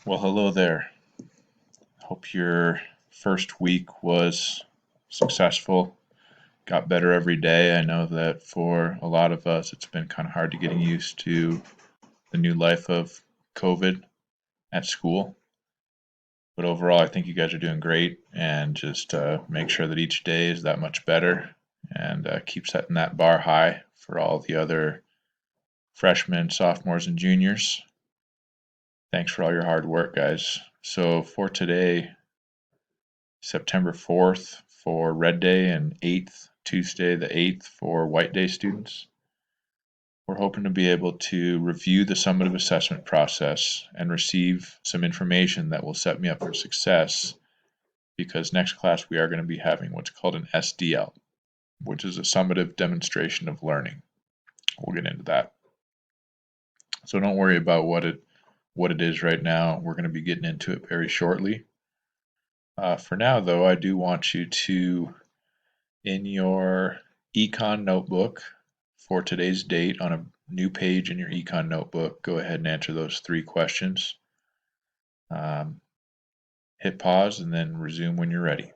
Well, hello there. Hope your first week was successful, got better every day. I know that for a lot of us, it's been kind of hard to getting used to the new life of COVID at school. But overall, I think you guys are doing great, and just make sure that each day is that much better and keep setting that bar high for all the other freshmen, sophomores, and juniors. Thanks for all your hard work, guys. So for today, September 4th for Red Day and 8th, Tuesday the 8th for White Day students. We're hoping to be able to review the summative assessment process and receive some information that will set me up for success because next class we are going to be having what's called an SDL, which is a summative demonstration of learning. We'll get into that. So don't worry about what it is right now. We're going to be getting into it very shortly. For now, though, I do want you to, in your Econ notebook for today's date on a new page in your Econ notebook, go ahead and answer those 3 questions. Hit pause and then resume when you're ready.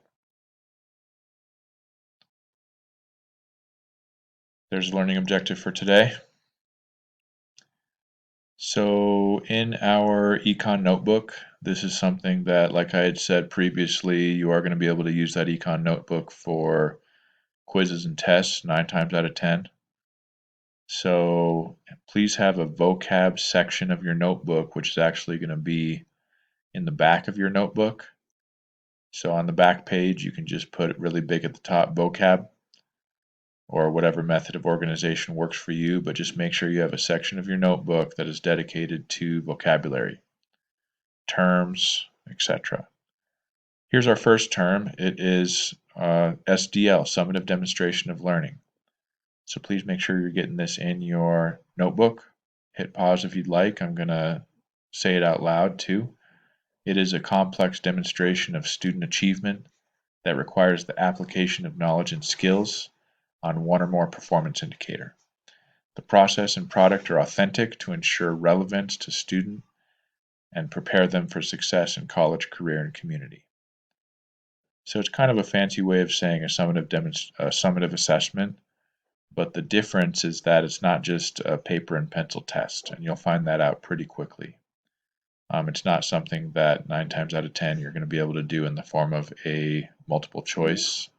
There's a learning objective for today. So in our Econ notebook, this is something that, like I had said previously, you are going to be able to use that Econ notebook for quizzes and tests 9 times out of 10. So please have a vocab section of your notebook, which is actually going to be in the back of your notebook. So on the back page, you can just put it really big at the top, vocab, or whatever method of organization works for you, but just make sure you have a section of your notebook that is dedicated to vocabulary, terms, etc. Here's our first term. It is SDL, Summative Demonstration of Learning. So please make sure you're getting this in your notebook. Hit pause if you'd like. I'm going to say it out loud too. It is a complex demonstration of student achievement that requires the application of knowledge and skills on one or more performance indicator. The process and product are authentic to ensure relevance to student and prepare them for success in college, career, and community. So it's kind of a fancy way of saying a summative assessment, but the difference is that it's not just a paper and pencil test, and you'll find that out pretty quickly. It's not something that 9 times out of 10 you're going to be able to do in the form of a multiple choice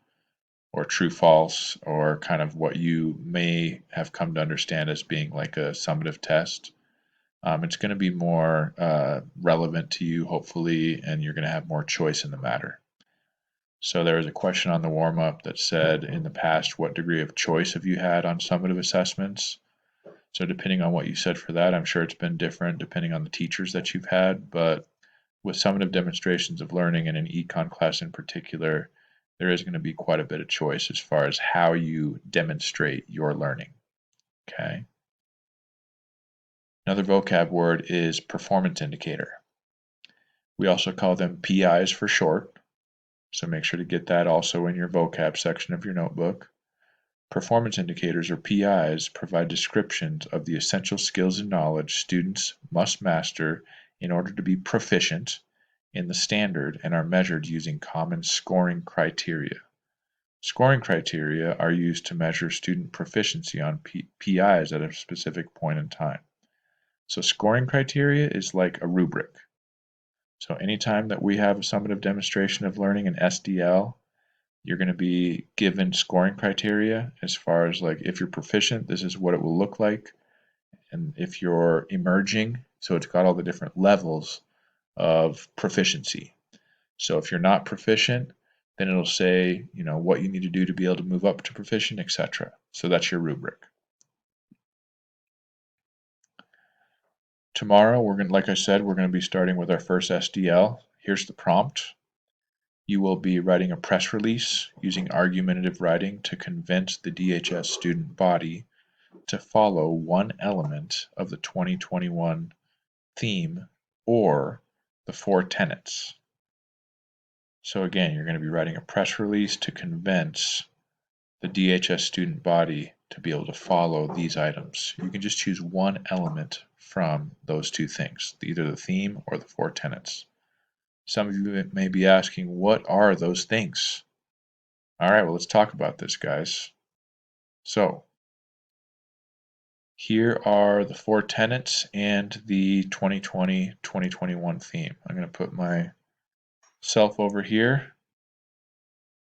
or true false or kind of what you may have come to understand as being like a summative test. It's going to be more relevant to you, hopefully, and you're going to have more choice in the matter. So there was a question on the warm-up that said, in the past, what degree of choice have you had on summative assessments? So depending on what you said for that, I'm sure it's been different depending on the teachers that you've had, but with summative demonstrations of learning in an econ class in particular, there is going to be quite a bit of choice as far as how you demonstrate your learning. Okay. Another vocab word is performance indicator. We also call them PIs for short, so make sure to get that also in your vocab section of your notebook. Performance indicators, or PIs, provide descriptions of the essential skills and knowledge students must master in order to be proficient in the standard and are measured using common scoring criteria. Scoring criteria are used to measure student proficiency on PIs at a specific point in time. So scoring criteria is like a rubric. So anytime that we have a summative demonstration of learning in SDL, you're going to be given scoring criteria as far as like if you're proficient, this is what it will look like. And if you're emerging, so it's got all the different levels of proficiency. So if you're not proficient, then it'll say, what you need to do to be able to move up to proficient, etc. So that's your rubric. Tomorrow, like I said, we're going to be starting with our first SDL. Here's the prompt. You will be writing a press release using argumentative writing to convince the DHS student body to follow one element of the 2021 theme or the 4 tenets. So again, you're going to be writing a press release to convince the DHS student body to be able to follow these items. You can just choose one element from those two things, either the theme or the 4 tenets. Some of you may be asking, what are those things? All right, well, let's talk about this, guys. So, here are the 4 tenets and the 2020-2021 theme. I'm going to put myself over here.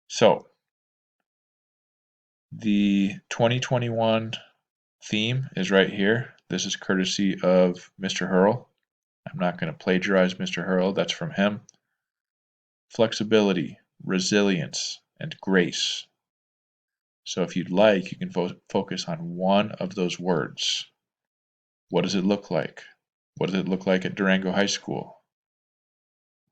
So, the 2021 theme is right here. This is courtesy of Mr. Hurl. I'm not going to plagiarize Mr. Hurl, that's from him. Flexibility, resilience, and grace. So if you'd like, you can focus on one of those words. What does it look like? What does it look like at Durango High School?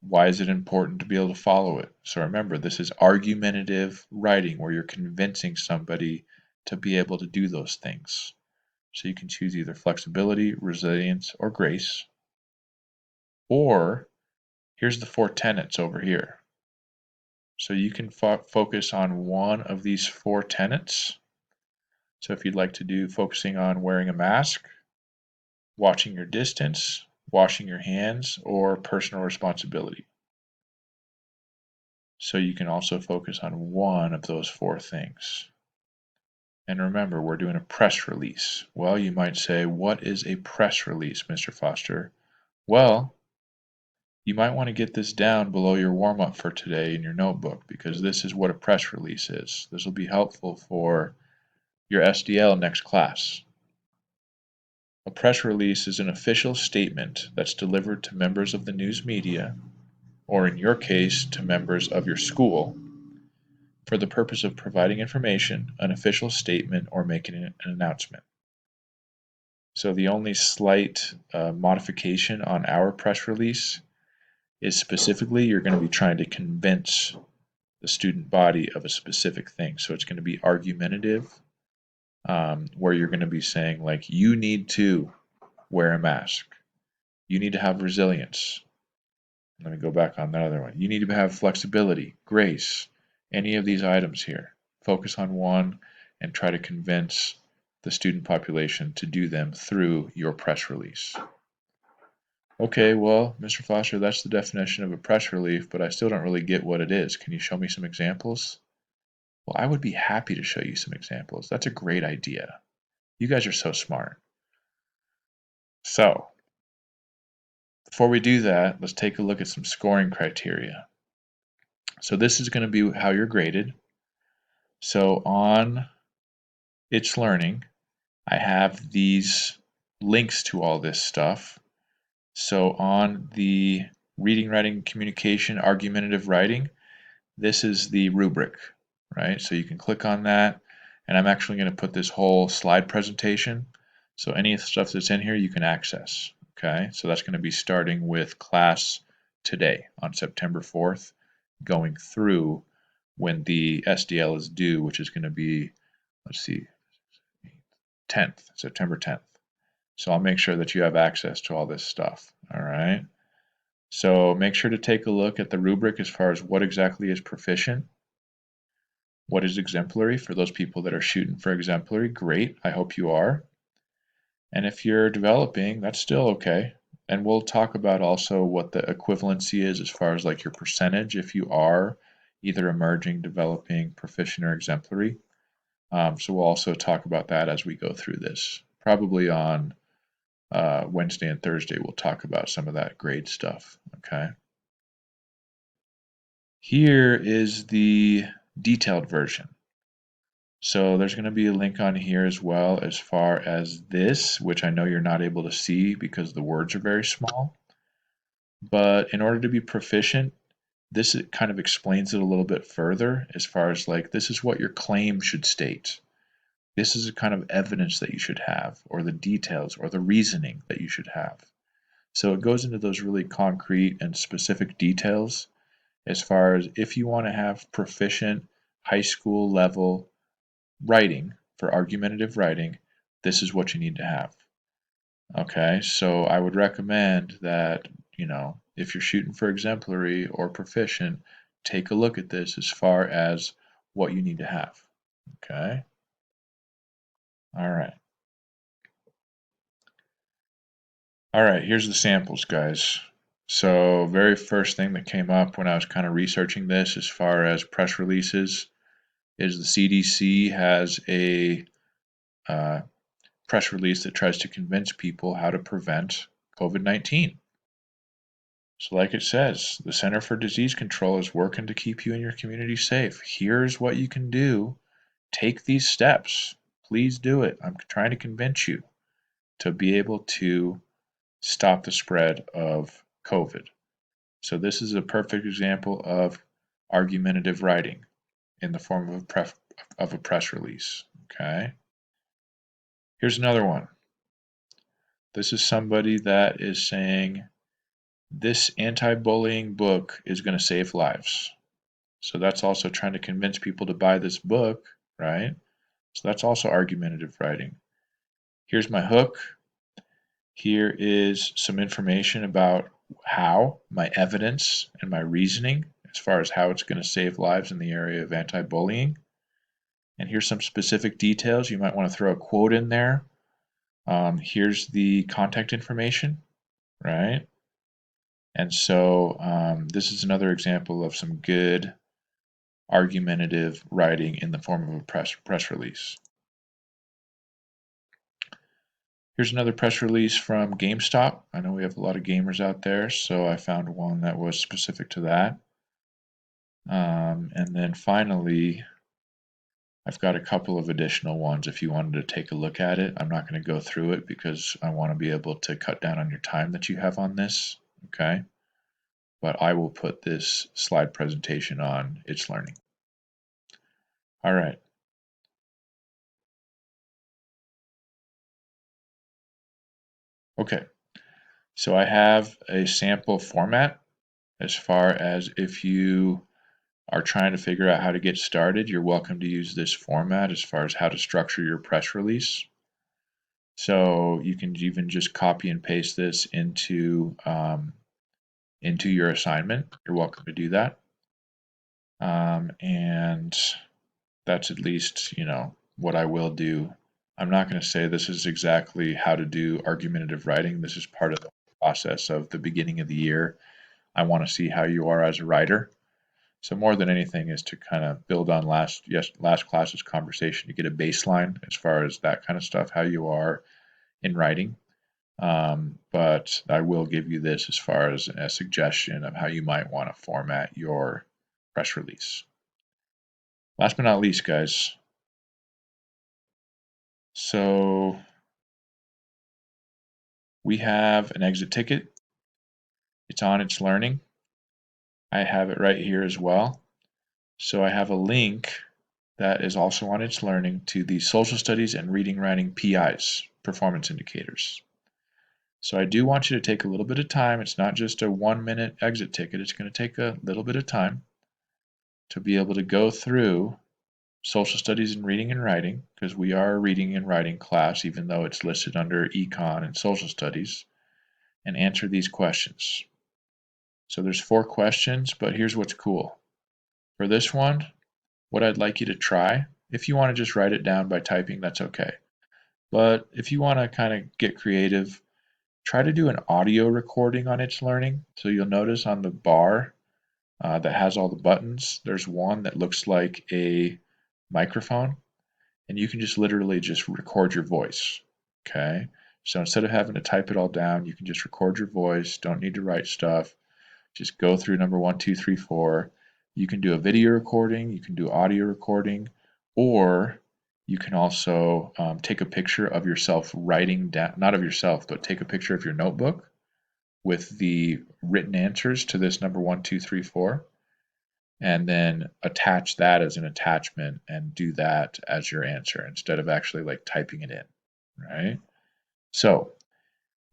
Why is it important to be able to follow it? So remember, this is argumentative writing where you're convincing somebody to be able to do those things. So you can choose either flexibility, resilience, or grace. Or here's the 4 tenets over here. So you can focus on one of these 4 tenets. So if you'd like to do focusing on wearing a mask, watching your distance, washing your hands, or personal responsibility. So you can also focus on one of those 4 things. And remember, we're doing a press release. Well, you might say, what is a press release, Mr. Foster? Well, you might want to get this down below your warm-up for today in your notebook, because this is what a press release is. This will be helpful for your SDL next class. A press release is an official statement that's delivered to members of the news media, or in your case, to members of your school, for the purpose of providing information, an official statement, or making an announcement. So the only slight modification on our press release is specifically you're going to be trying to convince the student body of a specific thing. So it's going to be argumentative, where you're going to be saying, like, you need to wear a mask. You need to have resilience. Let me go back on that other one. You need to have flexibility, grace, any of these items here. Focus on one and try to convince the student population to do them through your press release. Okay, well, Mr. Foster, that's the definition of a press release, but I still don't really get what it is. Can you show me some examples? Well, I would be happy to show you some examples. That's a great idea. You guys are so smart. So, before we do that, let's take a look at some scoring criteria. So this is going to be how you're graded. So on It's Learning, I have these links to all this stuff. So on the reading, writing, communication, argumentative writing, this is the rubric, right? So you can click on that, and I'm actually going to put this whole slide presentation. So any stuff that's in here you can access, okay? So that's going to be starting with class today on September 4th, going through when the SDL is due, which is going to be, let's see, 10th, September 10th. So I'll make sure that you have access to all this stuff, all right? So make sure to take a look at the rubric as far as what exactly is proficient, what is exemplary for those people that are shooting for exemplary. Great, I hope you are. And if you're developing, that's still okay. And we'll talk about also what the equivalency is as far as like your percentage if you are either emerging, developing, proficient, or exemplary. So we'll also talk about that as we go through this. Probably on Wednesday and Thursday, we'll talk about some of that grade stuff, okay? Here is the detailed version. So there's going to be a link on here as well as far as this, which I know you're not able to see because the words are very small. But in order to be proficient, this kind of explains it a little bit further as far as like, this is what your claim should state. This is the kind of evidence that you should have, or the details, or the reasoning that you should have. So it goes into those really concrete and specific details as far as if you want to have proficient high school level writing for argumentative writing, this is what you need to have. Okay, so I would recommend that, if you're shooting for exemplary or proficient, take a look at this as far as what you need to have. Okay. All right. All right, here's the samples, guys. So, very first thing that came up when I was kind of researching this as far as press releases is the CDC has a uh, press release that tries to convince people how to prevent COVID-19. So, like it says, the Center for Disease Control is working to keep you and your community safe. Here's what you can do. Take these steps. Please do it. I'm trying to convince you to be able to stop the spread of COVID. So this is a perfect example of argumentative writing in the form of a press release. Okay. Here's another one. This is somebody that is saying this anti-bullying book is going to save lives. So that's also trying to convince people to buy this book, right? So that's also argumentative writing. Here's my hook. Here is some information about how, my evidence and my reasoning as far as how it's going to save lives in the area of anti-bullying. And here's some specific details. You might want to throw a quote in there. Here's the contact information, right? And so this is another example of some good argumentative writing in the form of a press release. Here's another press release from GameStop. I know we have a lot of gamers out there, so I found one that was specific to that. And then finally, I've got a couple of additional ones if you wanted to take a look at it. I'm not going to go through it because I want to be able to cut down on your time that you have on this, okay? But I will put this slide presentation on It's Learning. All right. Okay, so I have a sample format as far as if you are trying to figure out how to get started, you're welcome to use this format as far as how to structure your press release. So you can even just copy and paste this into your assignment. You're welcome to do that. And that's at least, what I will do. I'm not going to say this is exactly how to do argumentative writing. This is part of the process of the beginning of the year. I want to see how you are as a writer. So more than anything is to kind of build on last class's conversation to get a baseline as far as that kind of stuff, how you are in writing. But I will give you this as far as a suggestion of how you might want to format your press release. Last but not least, guys. So we have an exit ticket. It's on It's Learning. I have it right here as well. So I have a link that is also on It's Learning to the social studies and reading writing PIs, performance indicators. So I do want you to take a little bit of time. It's not just a 1-minute exit ticket. It's going to take a little bit of time to be able to go through social studies and reading and writing, because we are a reading and writing class, even though it's listed under Econ and social studies, and answer these questions. So there's 4 questions, but here's what's cool. For this one, what I'd like you to try, if you want to just write it down by typing, that's okay. But if you want to kind of get creative, try to do an audio recording on It's Learning. So you'll notice on the bar that has all the buttons, there's one that looks like a microphone, and you can just literally just record your voice. Okay, so instead of having to type it all down, you can just record your voice. Don't need to write stuff. Just go through number 1, 2, 3, 4. You can do a video recording, you can do audio recording, or you can also take a picture of yourself writing down, not of yourself, but take a picture of your notebook with the written answers to this number 1, 2, 3, 4, and then attach that as an attachment and do that as your answer instead of actually like typing it in, right? So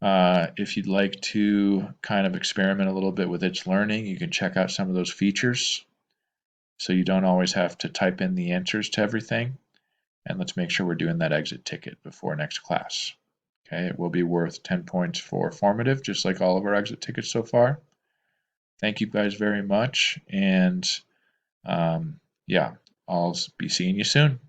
if you'd like to kind of experiment a little bit with It's Learning, you can check out some of those features so you don't always have to type in the answers to everything. And let's make sure we're doing that exit ticket before next class. Okay, it will be worth 10 points for formative, just like all of our exit tickets so far. Thank you guys very much, and yeah, I'll be seeing you soon.